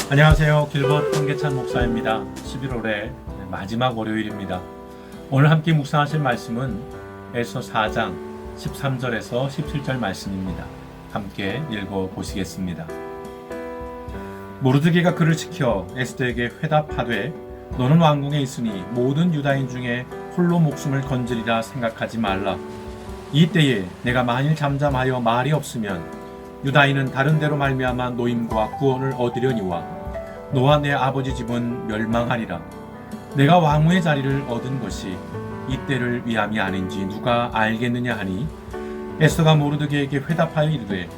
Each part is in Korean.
안녕하세요. 길벗 황계찬 목사입니다. 11월의 마지막 월요일입니다. 오늘 함께 묵상하실 말씀은 에스더 4장 13절에서 17절 말씀입니다. 함께 읽어보시겠습니다. 모르드게가 그를 지켜 에스더에게 회답하되 너는 왕궁에 있으니 모든 유다인 중에 홀로 목숨을 건지리라 생각하지 말라. 이때에 내가 만일 잠잠하여 말이 없으면 유다인은 다른 데로 말미암아 노임과 구원을 얻으려니와 너와 내 아버지 집은 멸망하리라. 내가 왕후의 자리를 얻은 것이 이때를 위함이 아닌지 누가 알겠느냐 하니 에스더가 모르드게에게 회답하여 이르되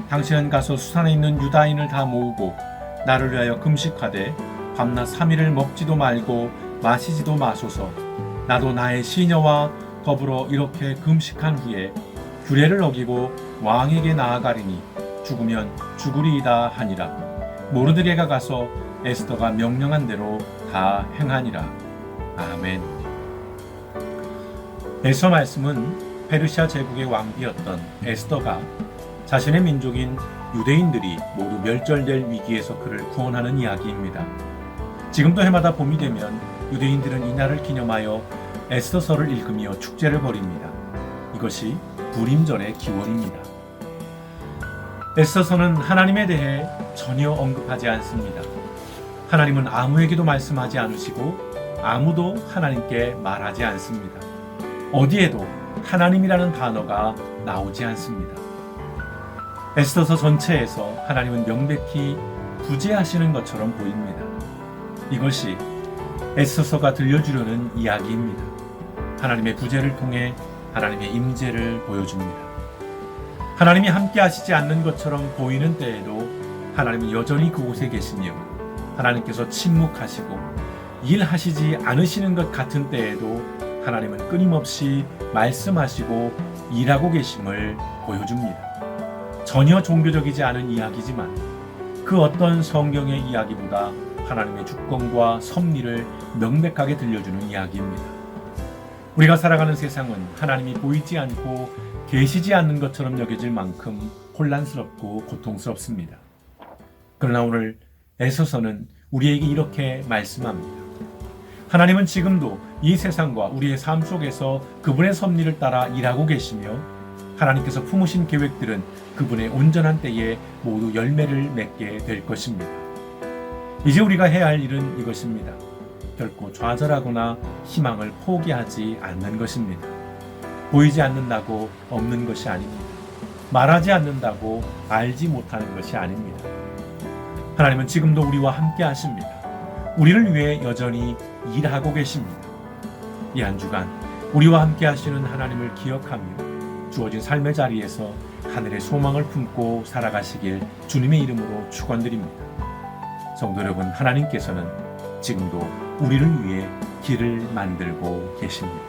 당신은 가서 수산에 있는 유다인을 다 모으고 나를 위하여 금식하되 밤낮 3일을 먹지도 말고 마시지도 마소서. 나도 나의 시녀와 더불어 이렇게 금식한 후에 규례를 어기고 왕에게 나아가리니 죽으면 죽으리이다 하니라. 모르드게가 가서 에스더가 명령한 대로 다 행하니라. 아멘. 에스더 말씀은 페르시아 제국의 왕비였던 에스더가 자신의 민족인 유대인들이 모두 멸절될 위기에서 그를 구원하는 이야기입니다. 지금도 해마다 봄이 되면 유대인들은 이날을 기념하여 에스더서를 읽으며 축제를 벌입니다. 이것이 불임절의 기원입니다. 에스더서는 하나님에 대해 전혀 언급하지 않습니다. 하나님은 아무에게도 말씀하지 않으시고 아무도 하나님께 말하지 않습니다. 어디에도 하나님이라는 단어가 나오지 않습니다. 에스더서 전체에서 하나님은 명백히 부재하시는 것처럼 보입니다. 이것이 에스더서가 들려주려는 이야기입니다. 하나님의 부재를 통해 하나님의 임재를 보여줍니다. 하나님이 함께 하시지 않는 것처럼 보이는 때에도 하나님은 여전히 그곳에 계시며 하나님께서 침묵하시고 일하시지 않으시는 것 같은 때에도 하나님은 끊임없이 말씀하시고 일하고 계심을 보여줍니다. 전혀 종교적이지 않은 이야기지만 그 어떤 성경의 이야기보다 하나님의 주권과 섭리를 명백하게 들려주는 이야기입니다. 우리가 살아가는 세상은 하나님이 보이지 않고 계시지 않는 것처럼 여겨질 만큼 혼란스럽고 고통스럽습니다. 그러나 오늘 에스더서는 우리에게 이렇게 말씀합니다. 하나님은 지금도 이 세상과 우리의 삶 속에서 그분의 섭리를 따라 일하고 계시며 하나님께서 품으신 계획들은 그분의 온전한 때에 모두 열매를 맺게 될 것입니다. 이제 우리가 해야 할 일은 이것입니다. 결코 좌절하거나 희망을 포기하지 않는 것입니다. 보이지 않는다고 없는 것이 아닙니다. 말하지 않는다고 알지 못하는 것이 아닙니다. 하나님은 지금도 우리와 함께 하십니다. 우리를 위해 여전히 일하고 계십니다. 이 한 주간 우리와 함께 하시는 하나님을 기억하며 주어진 삶의 자리에서 하늘의 소망을 품고 살아가시길 주님의 이름으로 축원드립니다. 성도 여러분, 하나님께서는 지금도 우리를 위해 길을 만들고 계십니다.